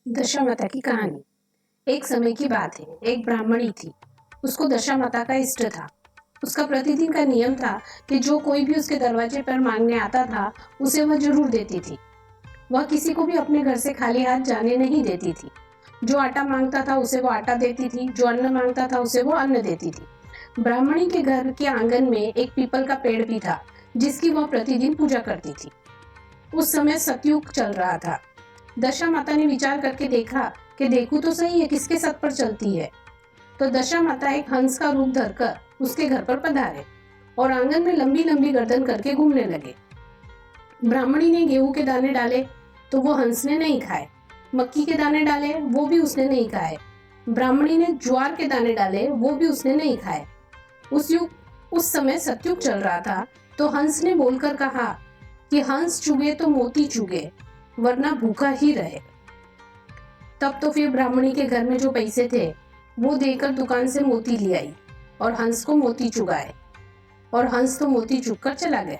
दशामाता की कहानी। एक समय की बात है। एक ब्राह्मणी थी। उसको दशामाता का इष्ट था। उसका प्रतिदिन का नियम था कि जो कोई भी उसके दरवाजे पर मांगने आता था उसे वह जरूर देती थी। वह किसी को भी अपने घर से खाली हाथ जाने नहीं देती थी। जो आटा मांगता था उसे वो आटा देती थी, जो अन्न मांगता था उसे वो अन्न देती थी। ब्राह्मणी के घर के आंगन में एक पीपल का पेड़ भी था जिसकी वह प्रतिदिन पूजा करती थी। उस समय सतयुग चल रहा था। दशा माता ने विचार करके देखा कि देखूं तो सही है किसके सत पर चलती है। तो दशा माता एक हंस का रूप धरकर उसके घर पर पधारे और आंगन में लंबी लंबी गर्दन करके घूमने लगे। ब्राह्मणी ने गेहूं के दाने डाले तो वो हंस ने नहीं खाए। मक्की के दाने डाले वो भी उसने नहीं खाए। ब्राह्मणी ने ज्वार के दाने डाले वो भी उसने नहीं खाए। उस समय सतयुग चल रहा था। तो हंस ने बोलकर कहा कि हंस चुगे तो मोती चुगे, वरना भूखा ही रहे। तब तो फिर ब्राह्मणी के घर में जो पैसे थे वो देकर दुकान से मोती ले आई और हंस को मोती चुगाए, और हंस तो मोती चुग कर चला गया।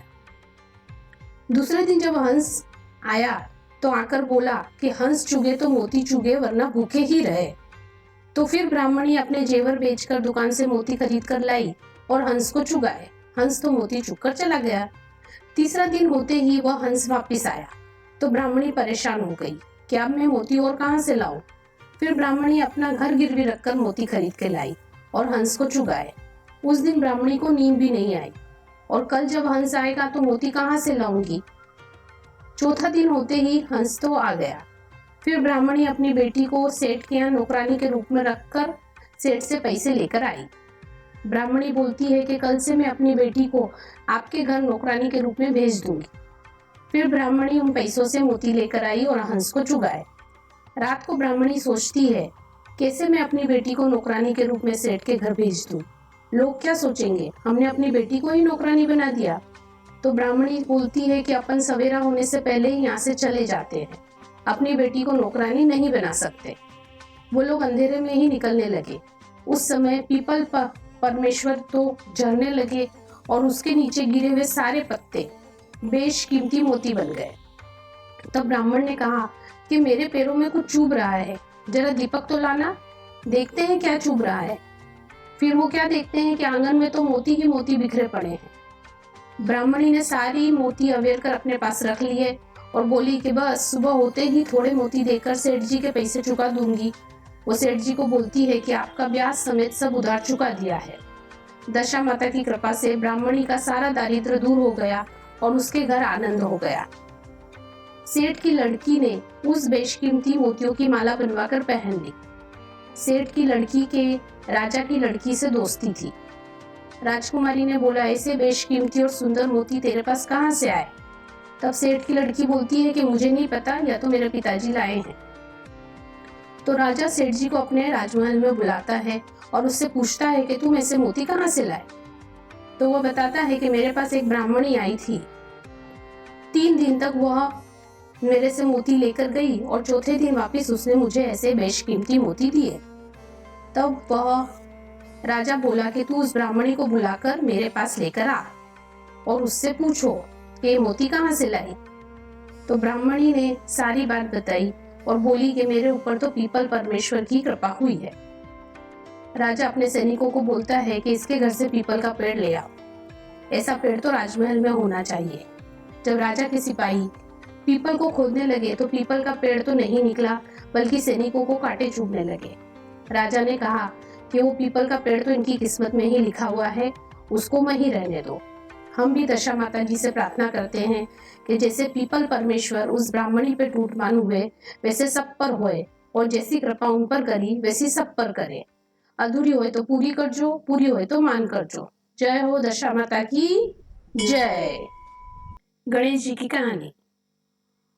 दूसरे दिन जब हंस आया तो आकर बोला कि हंस चुगे तो मोती चुगे, वरना भूखे ही रहे। तो फिर ब्राह्मणी अपने जेवर बेचकर दुकान से मोती खरीद कर लाई और हंस को चुगाए। हंस तो मोती चुग कर चला गया। तीसरा दिन होते ही वह हंस वापिस आया तो ब्राह्मणी परेशान हो गई कि अब मैं मोती और कहां से लाऊं। फिर ब्राह्मणी अपना घर गिरवी रखकर मोती खरीद के लाई और हंस को चुगाए। उस दिन ब्राह्मणी को नींद भी नहीं आई और कल जब हंस आएगा तो मोती कहां से लाऊंगी। चौथा दिन होते ही हंस तो आ गया। फिर ब्राह्मणी अपनी बेटी को सेठ के यहाँ नौकरानी के रूप में रखकर सेठ से पैसे लेकर आई। ब्राह्मणी बोलती है कि कल से मैं अपनी बेटी को आपके घर नौकरानी के रूप में भेज दूंगी। फिर ब्राह्मणी उन पैसों से मोती लेकर आई और हंस को चुगाए। रात को ब्राह्मणी सोचती है कैसे मैं अपनी बेटी को नौकरानी के रूप में सेठ के घर भेज दूं। लोग क्या सोचेंगे, हमने अपनी बेटी को ही नौकरानी बना दिया। तो ब्राह्मणी बोलती है कि अपन सवेरा होने से पहले ही यहाँ से चले जाते हैं, अपनी बेटी को नौकरानी नहीं बना सकते। वो लोग अंधेरे में ही निकलने लगे। उस समय पीपल परमेश्वर तो झरने लगे और उसके नीचे गिरे हुए सारे पत्ते बेशकीमती मोती बन गए। तब ब्राह्मण ने कहा कि मेरे पैरों में कुछ चुभ रहा है, जरा दीपक तो लाना, देखते हैं क्या चुभ रहा है। फिर वो क्या देखते हैं कि आंगन में तो मोती ही मोती बिखरे पड़े हैं। ब्राह्मणी ने सारी मोती अवेर कर अपने पास रख लिए और बोली कि बस सुबह होते ही थोड़े मोती देकर सेठ जी के पैसे चुका दूंगी। वो सेठ जी को बोलती है कि आपका ब्याज समेत सब उधार चुका दिया है। दशा माता की कृपा से ब्राह्मणी का सारा दारिद्र्य दूर हो गया और उसके घर आनंद हो गया। सेठ की लड़की ने उस बेशकीमती मोतियों की माला बनवाकर पहन ली। सेठ की लड़की के राजा की लड़की से दोस्ती थी। राजकुमारी ने बोला, ऐसे बेशकीमती और सुंदर मोती तेरे पास कहां से आए। तब सेठ की लड़की बोलती है कि मुझे नहीं पता, या तो मेरे पिताजी लाए हैं। तो राजा सेठ जी को अपने राजमहल में बुलाता है और उससे पूछता है कि तुम ऐसे मोती कहां से लाए। तो वह बताता है कि मेरे पास एक ब्राह्मणी आई थी, 3 दिन तक वह मेरे से मोती लेकर गई और चौथे दिन वापस उसने मुझे ऐसे बेशकीमती मोती दिए। तब वह राजा बोला कि तू उस ब्राह्मणी को बुलाकर मेरे पास लेकर आ और उससे पूछो कि ये मोती कहां से लाई। तो ब्राह्मणी ने सारी बात बताई और बोली कि मेरे ऊपर तो पीपल परमेश्वर की कृपा हुई है। राजा अपने सैनिकों को बोलता है कि इसके घर से पीपल का पेड़ ले आओ, ऐसा पेड़ तो राजमहल में होना चाहिए। जब राजा के सिपाही पीपल को खोदने लगे तो पीपल का पेड़ तो नहीं निकला, बल्कि सैनिकों को कांटे चुभने लगे। राजा ने कहा कि वो पीपल का पेड़ तो इनकी किस्मत में ही लिखा हुआ है, उसको वहीं रहने दो। हम भी दशा माता जी से प्रार्थना करते हैं कि जैसे पीपल परमेश्वर उस ब्राह्मणी पे टूटमान हुए वैसे सब पर होए, और जैसी कृपा उन पर करी वैसी सब पर करे। अधूरी होए तो पूरी कर जो, पूरी होए तो मान कर जो। जय हो दशा माता की जय। गणेश जी की कहानी।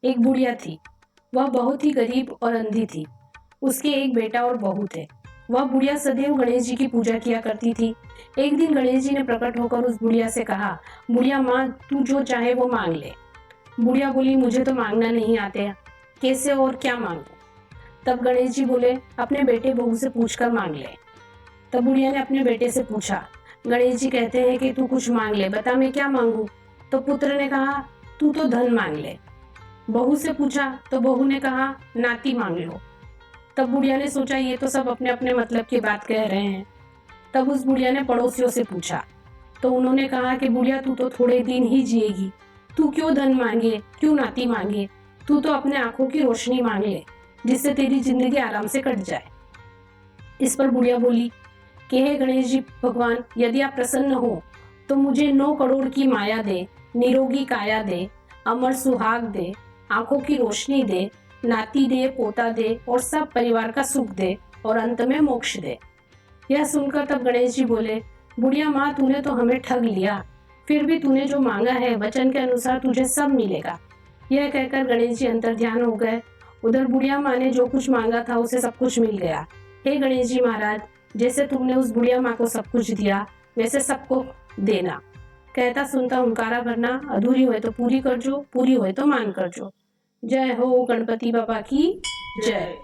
एक बुढ़िया थी। वह बहुत ही गरीब और अंधी थी। उसके एक बेटा और बहू थे। वह बुढ़िया सदैव गणेश जी की पूजा किया करती थी। एक दिन गणेश जी ने प्रकट होकर उस बुढ़िया से कहा, बुढ़िया माँ, तू जो चाहे वो मांग ले। बुढ़िया बोली, मुझे तो मांगना नहीं आते, कैसे और क्या मांगू। तब गणेश जी बोले, अपने बेटे बहू से पूछकर मांग ले। तब बुढ़िया ने अपने बेटे से पूछा। गणेश जी कहते हैं कि तू कुछ मांग ले, बता मैं क्या मांगू। तो पुत्र ने कहा, तू तो धन मांग ले। बहू से पूछा तो बहू ने कहा, नाती मांग लो। तब बुढ़िया ने सोचा ये तो सब अपने अपने मतलब की बात कह रहे हैं। तब उस बुढ़िया ने पड़ोसियों से पूछा, तो उन्होंने कहा कि बुढ़िया तू तो थोड़े दिन ही जिएगी, तू क्यों धन मांगे, क्यों नाती मांगे, तू तो अपने आंखों की रोशनी मांग ले जिससे तेरी जिंदगी आराम से कट जाए। इस पर बुढ़िया बोली कि हे गणेश जी भगवान, यदि आप प्रसन्न हो तो मुझे 9 करोड़ की माया दे, निरोगी काया दे, अमर सुहाग दे, आंखों की रोशनी दे, नाती दे, पोता दे और सब परिवार का सुख दे और अंत में मोक्ष दे। यह सुनकर तब गणेश जी बोले, बुढ़िया माँ तूने तो हमें ठग लिया, फिर भी तूने जो मांगा है वचन के अनुसार तुझे सब मिलेगा। यह कहकर गणेश जी अंतर्ध्यान हो गए। उधर बुढ़िया माँ ने जो कुछ मांगा था उसे सब कुछ मिल गया। हे गणेश जी महाराज, जैसे तुमने उस बुढ़िया माँ को सब कुछ दिया वैसे सबको देना। कहता सुनता हुंकारा भरना, अधूरी हुए तो पूरी कर जो, पूरी हुए तो मान कर जो। जय हो गणपति बाबा की जय।